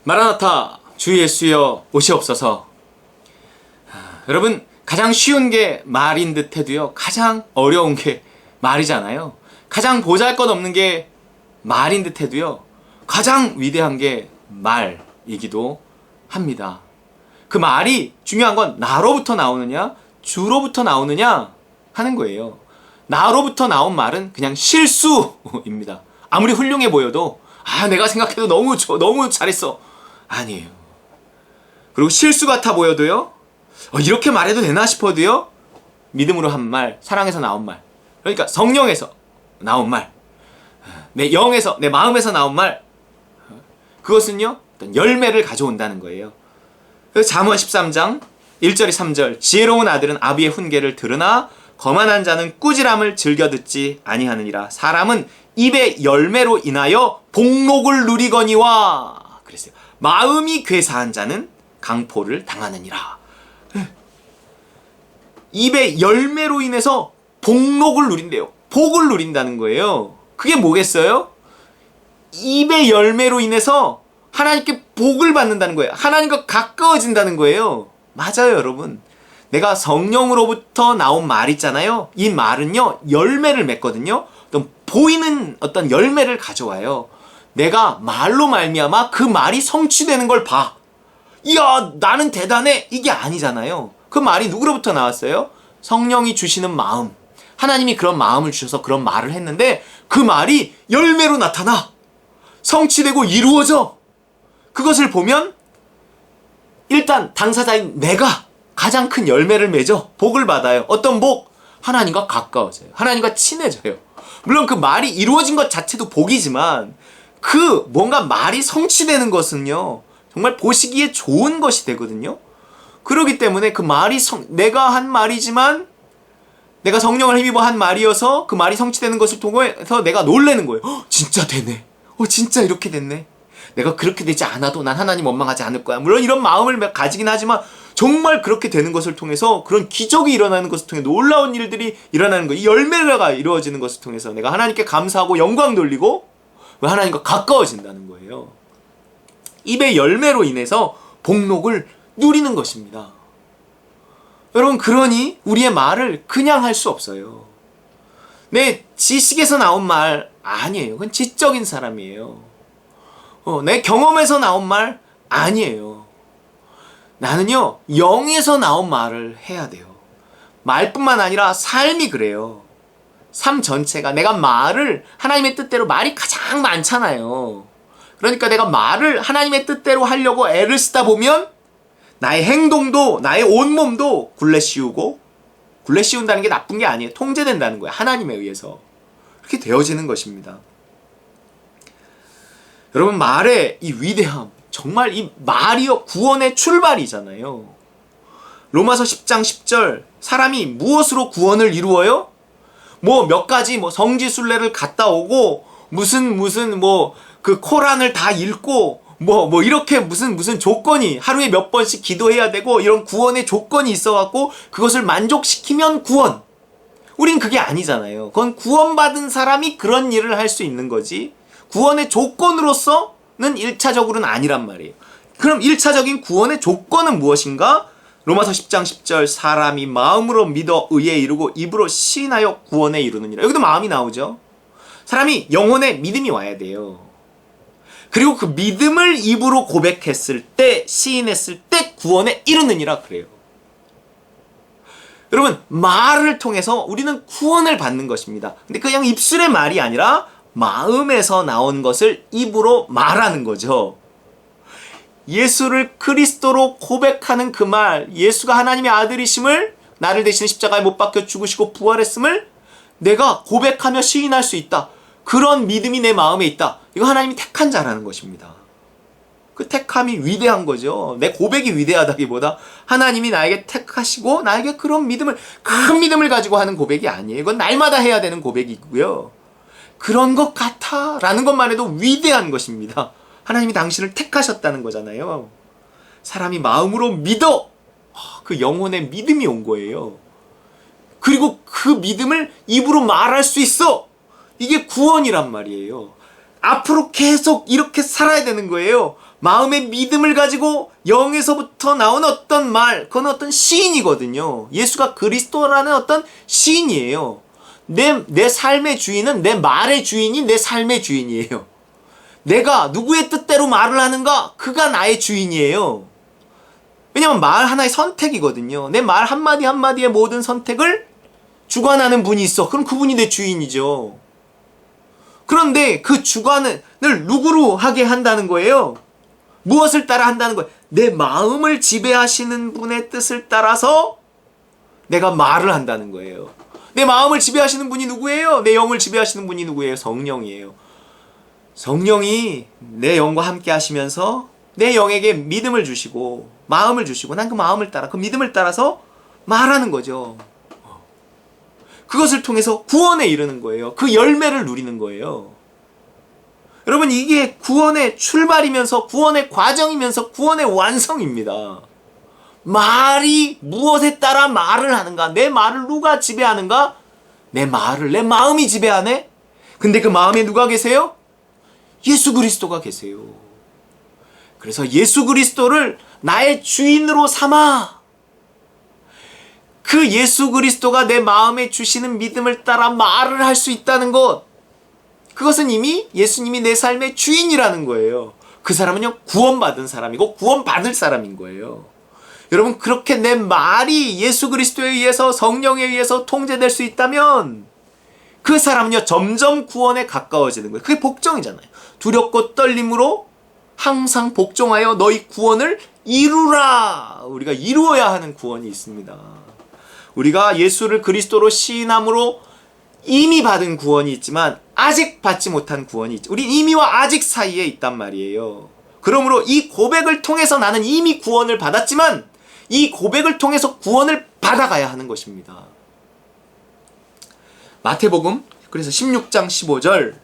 마라나타 주 예수여 오시옵소서. 여러분, 가장 쉬운 게 말인 듯 해도요, 가장 어려운 게 말이잖아요. 가장 보잘것없는 게 말인 듯 해도요, 가장 위대한 게 말이기도 합니다. 그 말이 중요한 건 나로부터 나오느냐 주로부터 나오느냐 하는 거예요. 나로부터 나온 말은 그냥 실수입니다. 아무리 훌륭해 보여도 내가 생각해도 너무 잘했어. 아니에요. 그리고 실수 같아 보여도요, 이렇게 말해도 되나 싶어도요, 믿음으로 한 말, 사랑에서 나온 말, 그러니까 성령에서 나온 말, 내 영에서, 내 마음에서 나온 말, 그것은요 어떤 열매를 가져온다는 거예요. 그래서 잠언 13장 1절이 3절, 지혜로운 아들은 아비의 훈계를 들으나 거만한 자는 꾸지람을 즐겨 듣지 아니하느니라. 사람은 입의 열매로 인하여 복록을 누리거니와. 그랬어요. 마음이 괴사한 자는 강포를 당하느니라. 입의 열매로 인해서 복록을 누린대요. 복을 누린다는 거예요. 그게 뭐겠어요? 입의 열매로 인해서 하나님께 복을 받는다는 거예요. 하나님과 가까워진다는 거예요. 맞아요, 여러분. 내가 성령으로부터 나온 말 있잖아요. 이 말은요, 열매를 맺거든요. 어떤 보이는 어떤 열매를 가져와요. 내가 말로 말미암아 그 말이 성취되는 걸 봐. 이야, 나는 대단해. 이게 아니잖아요. 그 말이 누구로부터 나왔어요? 성령이 주시는 마음. 하나님이 그런 마음을 주셔서 그런 말을 했는데 그 말이 열매로 나타나. 성취되고 이루어져. 그것을 보면 일단 당사자인 내가 가장 큰 열매를 맺어 복을 받아요. 어떤 복? 하나님과 가까워져요. 하나님과 친해져요. 물론 그 말이 이루어진 것 자체도 복이지만 그 뭔가 말이 성취되는 것은요, 정말 보시기에 좋은 것이 되거든요. 그렇기 때문에 그 말이 내가 한 말이지만 내가 성령을 힘입어 한 말이어서 그 말이 성취되는 것을 통해서 내가 놀라는 거예요. 진짜 되네. 진짜 이렇게 됐네. 내가 그렇게 되지 않아도 난 하나님 원망하지 않을 거야. 물론 이런 마음을 가지긴 하지만 정말 그렇게 되는 것을 통해서, 그런 기적이 일어나는 것을 통해 놀라운 일들이 일어나는 거, 이 열매가 이루어지는 것을 통해서 내가 하나님께 감사하고 영광 돌리고 하나님과 가까워진다는 거예요. 입의 열매로 인해서 복록을 누리는 것입니다. 여러분, 그러니 우리의 말을 그냥 할 수 없어요. 내 지식에서 나온 말 아니에요. 그건 지적인 사람이에요. 내 경험에서 나온 말 아니에요. 나는요, 영에서 나온 말을 해야 돼요. 말뿐만 아니라 삶이 그래요. 삶 전체가, 내가 말을 하나님의 뜻대로, 말이 가장 많잖아요. 그러니까 내가 말을 하나님의 뜻대로 하려고 애를 쓰다 보면 나의 행동도, 나의 온몸도 굴레 씌우고, 굴레 씌운다는 게 나쁜 게 아니에요. 통제된다는 거예요. 하나님에 의해서. 그렇게 되어지는 것입니다. 여러분, 말의 이 위대함, 정말 이 말이요, 구원의 출발이잖아요. 로마서 10장 10절, 사람이 무엇으로 구원을 이루어요? 몇 가지 성지순례를 갔다 오고, 그 코란을 다 읽고, 이렇게 무슨 조건이, 하루에 몇 번씩 기도해야 되고, 이런 구원의 조건이 있어갖고, 그것을 만족시키면 구원. 우린 그게 아니잖아요. 그건 구원받은 사람이 그런 일을 할 수 있는 거지, 구원의 조건으로서는 1차적으로는 아니란 말이에요. 그럼 1차적인 구원의 조건은 무엇인가? 로마서 10장 10절, 사람이 마음으로 믿어 의에 이르고 입으로 시인하여 구원에 이르느니라. 여기도 마음이 나오죠. 사람이 영혼에 믿음이 와야 돼요. 그리고 그 믿음을 입으로 고백했을 때, 시인했을 때 구원에 이르느니라 그래요. 여러분, 말을 통해서 우리는 구원을 받는 것입니다. 근데 그냥 입술의 말이 아니라 마음에서 나온 것을 입으로 말하는 거죠. 예수를 그리스도로 고백하는 그 말, 예수가 하나님의 아들이심을, 나를 대신 십자가에 못 박혀 죽으시고 부활했음을 내가 고백하며 시인할 수 있다. 그런 믿음이 내 마음에 있다. 이거 하나님이 택한 자라는 것입니다. 그 택함이 위대한 거죠. 내 고백이 위대하다기보다 하나님이 나에게 택하시고 나에게 그런 믿음을, 큰 믿음을 가지고 하는 고백이 아니에요. 이건 날마다 해야 되는 고백이고요. 그런 것 같아 라는 것만 해도 위대한 것입니다. 하나님이 당신을 택하셨다는 거잖아요. 사람이 마음으로 믿어, 그 영혼의 믿음이 온 거예요. 그리고 그 믿음을 입으로 말할 수 있어. 이게 구원이란 말이에요. 앞으로 계속 이렇게 살아야 되는 거예요. 마음의 믿음을 가지고 영에서부터 나온 어떤 말, 그건 어떤 시인이거든요. 예수가 그리스도라는 어떤 시인이에요. 내 삶의 주인은 내 말의 주인이 내 삶의 주인이에요. 내가 누구의 뜻대로 말을 하는가? 그가 나의 주인이에요. 왜냐면 말 하나의 선택이거든요. 내 말 한마디 한마디의 모든 선택을 주관하는 분이 있어. 그럼 그분이 내 주인이죠. 그런데 그 주관을 누구로 하게 한다는 거예요? 무엇을 따라 한다는 거예요? 내 마음을 지배하시는 분의 뜻을 따라서 내가 말을 한다는 거예요. 내 마음을 지배하시는 분이 누구예요? 내 영을 지배하시는 분이 누구예요? 성령이에요. 성령이 내 영과 함께 하시면서 내 영에게 믿음을 주시고 마음을 주시고 난 그 마음을 따라 그 믿음을 따라서 말하는 거죠. 그것을 통해서 구원에 이르는 거예요. 그 열매를 누리는 거예요. 여러분, 이게 구원의 출발이면서 구원의 과정이면서 구원의 완성입니다. 말이 무엇에 따라 말을 하는가? 내 말을 누가 지배하는가? 내 말을 내 마음이 지배하네? 근데 그 마음에 누가 계세요? 예수 그리스도가 계세요. 그래서 예수 그리스도를 나의 주인으로 삼아 그 예수 그리스도가 내 마음에 주시는 믿음을 따라 말을 할 수 있다는 것, 그것은 이미 예수님이 내 삶의 주인이라는 거예요. 그 사람은요, 구원받은 사람이고 구원받을 사람인 거예요. 여러분, 그렇게 내 말이 예수 그리스도에 의해서 성령에 의해서 통제될 수 있다면 그 사람은요, 점점 구원에 가까워지는 거예요. 그게 복종이잖아요. 두렵고 떨림으로 항상 복종하여 너희 구원을 이루라. 우리가 이루어야 하는 구원이 있습니다. 우리가 예수를 그리스도로 시인함으로 이미 받은 구원이 있지만 아직 받지 못한 구원이 있죠. 우리 이미와 아직 사이에 있단 말이에요. 그러므로 이 고백을 통해서 나는 이미 구원을 받았지만 이 고백을 통해서 구원을 받아가야 하는 것입니다. 마태복음 그래서 16장 15절,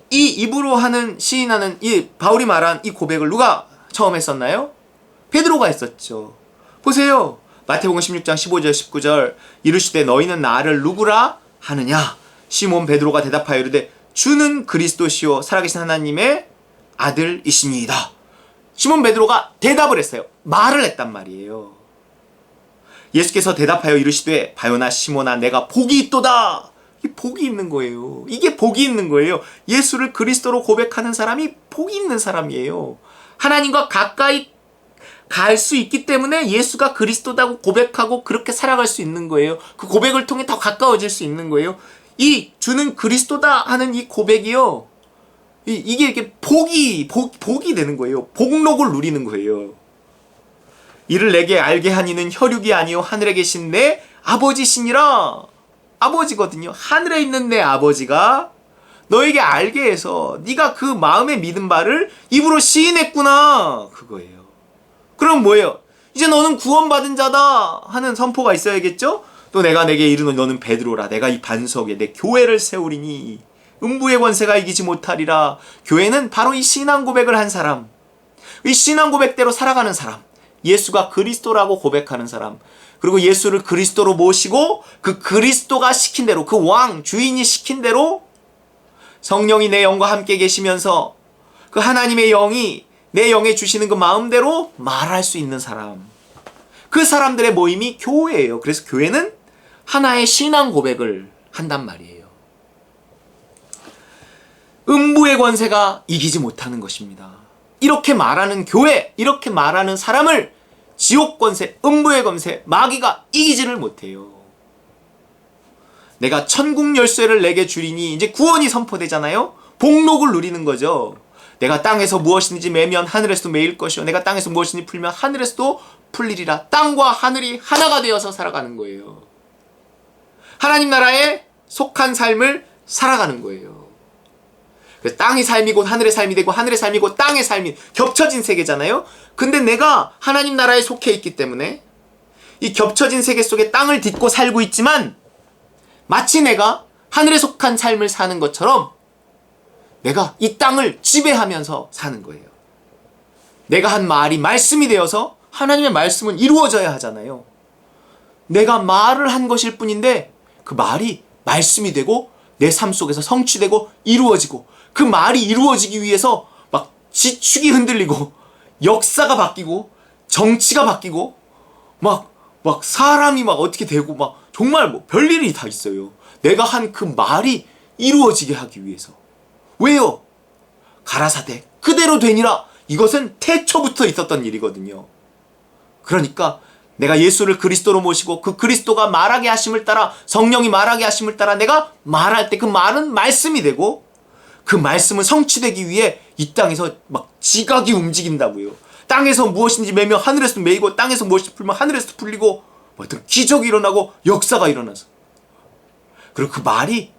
이 입으로 하는 시인하는 이 바울이 말한 이 고백을 누가 처음 했었나요? 베드로가 했었죠. 보세요. 마태복음 16장 15절 19절, 이르시되 너희는 나를 누구라 하느냐? 시몬 베드로가 대답하여 이르되 주는 그리스도시요 살아계신 하나님의 아들이시니이다. 시몬 베드로가 대답을 했어요. 말을 했단 말이에요. 예수께서 대답하여 이르시되 바요나 시몬아 내가 복이 있도다. 이게 복이 있는 거예요. 이게 복이 있는 거예요. 예수를 그리스도로 고백하는 사람이 복이 있는 사람이에요. 하나님과 가까이 갈 수 있기 때문에 예수가 그리스도다고 고백하고 그렇게 살아갈 수 있는 거예요. 그 고백을 통해 더 가까워질 수 있는 거예요. 이 주는 그리스도다 하는 이 고백이요, 이게 이렇게 복이 되는 거예요. 복록을 누리는 거예요. 이를 내게 알게 하니는 혈육이 아니요 하늘에 계신 내 아버지시니라. 아버지거든요. 하늘에 있는 내 아버지가 너에게 알게 해서 네가 그 마음에 믿은 바를 입으로 시인했구나. 그거예요. 그럼 뭐예요? 이제 너는 구원받은 자다 하는 선포가 있어야겠죠? 또 내가 내게 이르노니 너는 베드로라. 내가 이 반석에 내 교회를 세우리니 음부의 권세가 이기지 못하리라. 교회는 바로 이 신앙 고백을 한 사람, 이 신앙 고백대로 살아가는 사람, 예수가 그리스도라고 고백하는 사람, 그리고 예수를 그리스도로 모시고 그 그리스도가 시킨 대로, 그 왕, 주인이 시킨 대로 성령이 내 영과 함께 계시면서 그 하나님의 영이 내 영에 주시는 그 마음대로 말할 수 있는 사람, 그 사람들의 모임이 교회예요. 그래서 교회는 하나의 신앙 고백을 한단 말이에요. 음부의 권세가 이기지 못하는 것입니다. 이렇게 말하는 교회, 이렇게 말하는 사람을 지옥 권세, 음부의 권세, 마귀가 이기지를 못해요. 내가 천국 열쇠를 내게 주리니, 이제 구원이 선포되잖아요. 복록을 누리는 거죠. 내가 땅에서 무엇이든지 매면 하늘에서도 매일 것이요 내가 땅에서 무엇이든지 풀면 하늘에서도 풀리리라. 땅과 하늘이 하나가 되어서 살아가는 거예요. 하나님 나라에 속한 삶을 살아가는 거예요. 그래서 땅의 삶이 곧 하늘의 삶이 되고 하늘의 삶이 곧 땅의 삶이 겹쳐진 세계잖아요. 근데 내가 하나님 나라에 속해 있기 때문에 이 겹쳐진 세계 속에 땅을 딛고 살고 있지만 마치 내가 하늘에 속한 삶을 사는 것처럼 내가 이 땅을 지배하면서 사는 거예요. 내가 한 말이 말씀이 되어서 하나님의 말씀은 이루어져야 하잖아요. 내가 말을 한 것일 뿐인데 그 말이 말씀이 되고 내 삶 속에서 성취되고 이루어지고, 그 말이 이루어지기 위해서 막 지축이 흔들리고 역사가 바뀌고 정치가 바뀌고 막 사람이 막 어떻게 되고 막 정말 뭐 별일이 다 있어요. 내가 한 그 말이 이루어지게 하기 위해서. 왜요? 가라사대 그대로 되니라. 이것은 태초부터 있었던 일이거든요. 그러니까 내가 예수를 그리스도로 모시고 그 그리스도가 말하게 하심을 따라, 성령이 말하게 하심을 따라 내가 말할 때 그 말은 말씀이 되고, 그 말씀은 성취되기 위해 이 땅에서 막 지각이 움직인다고요. 땅에서 무엇인지 매면 하늘에서 매이고, 땅에서 무엇이 풀면 하늘에서 풀리고, 뭐 어떤 기적이 일어나고 역사가 일어나서, 그리고 그 말이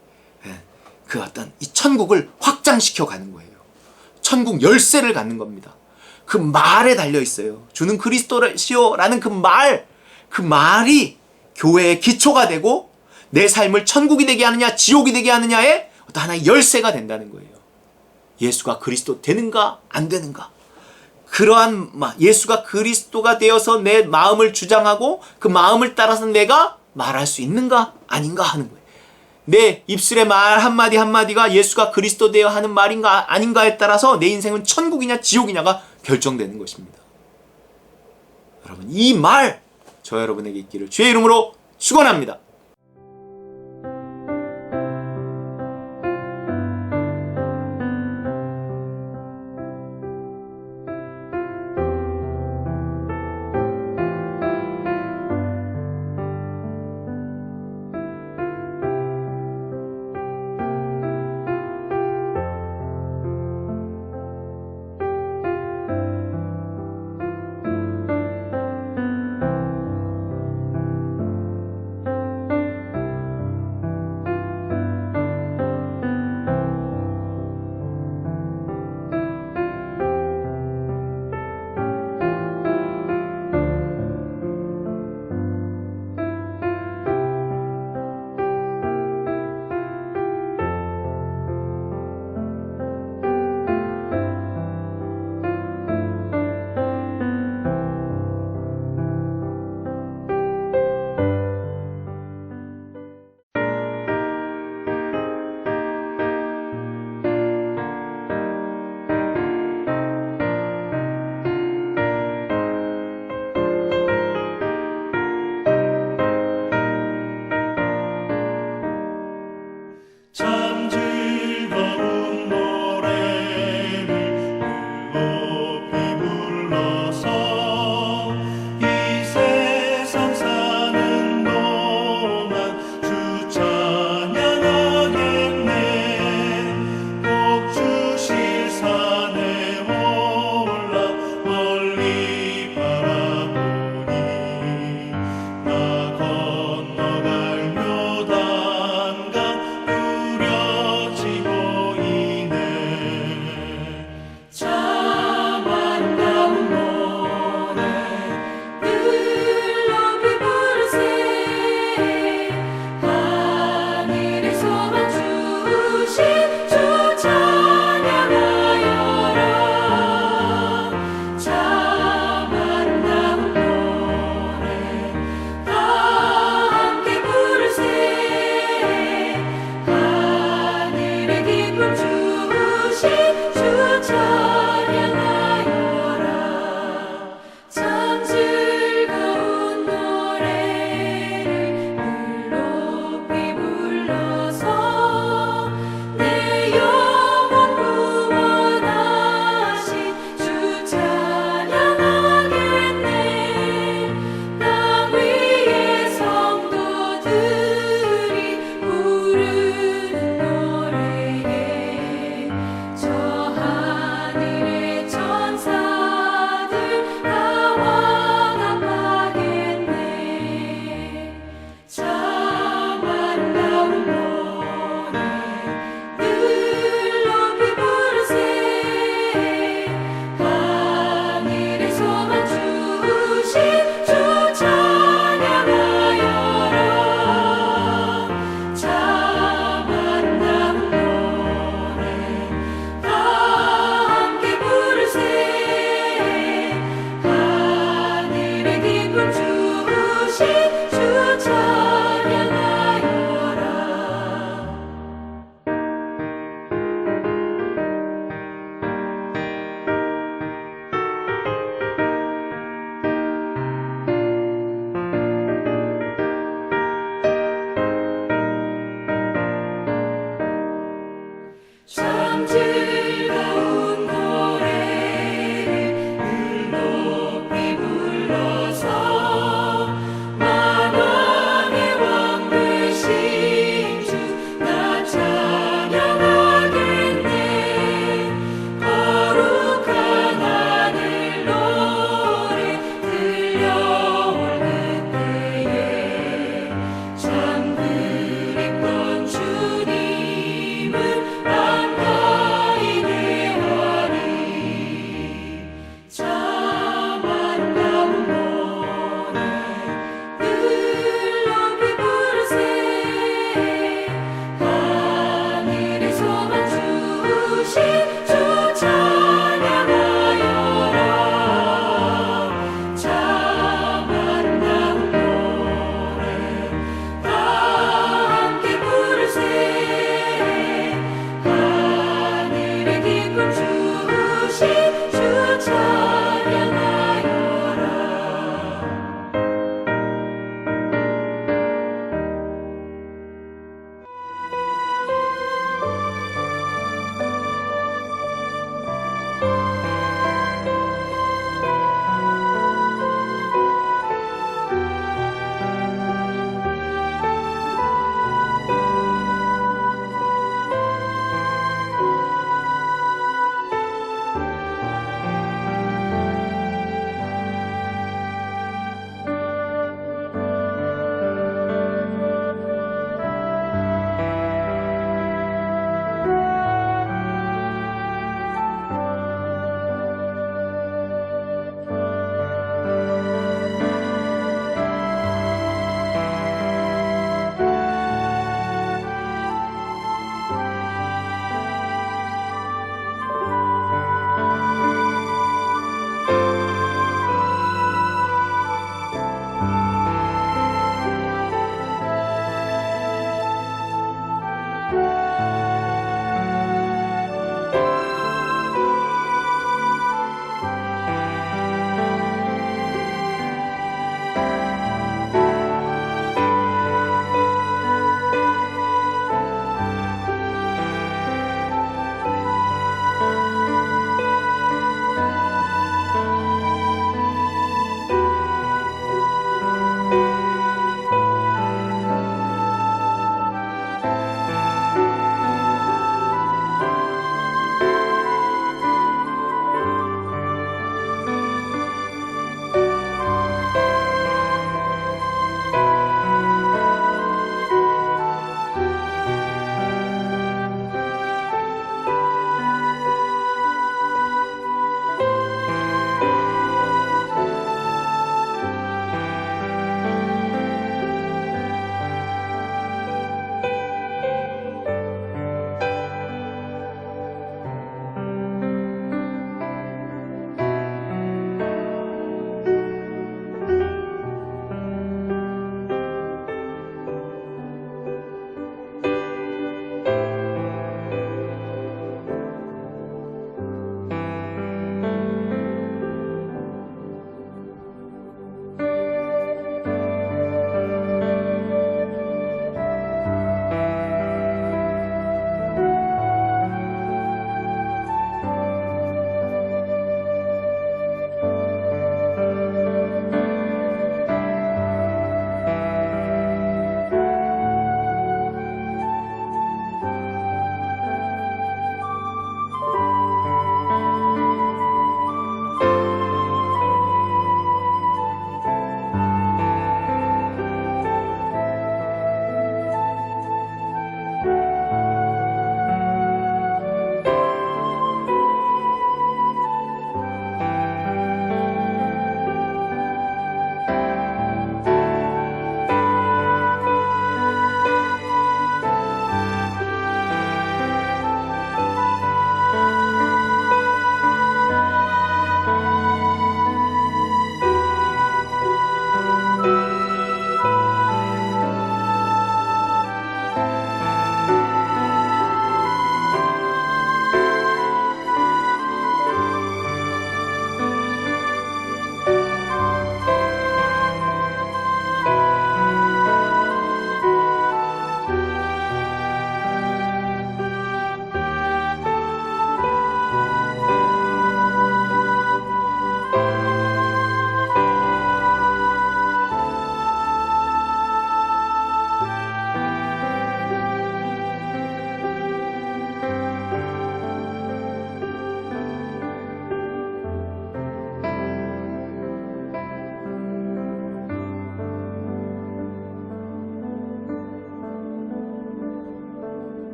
그 어떤 이 천국을 확장시켜 가는 거예요. 천국 열쇠를 갖는 겁니다. 그 말에 달려 있어요. 주는 그리스도시오라는 그 말이 교회의 기초가 되고 내 삶을 천국이 되게 하느냐 지옥이 되게 하느냐의 어떤 하나의 열쇠가 된다는 거예요. 예수가 그리스도 되는가 안 되는가, 그러한 예수가 그리스도가 되어서 내 마음을 주장하고 그 마음을 따라서 내가 말할 수 있는가 아닌가 하는 거예요. 내 입술의 말 한마디 한마디가 예수가 그리스도 되어 하는 말인가 아닌가에 따라서 내 인생은 천국이냐 지옥이냐가 결정되는 것입니다. 여러분, 이 말 저 여러분에게 있기를 주의 이름으로 축원합니다.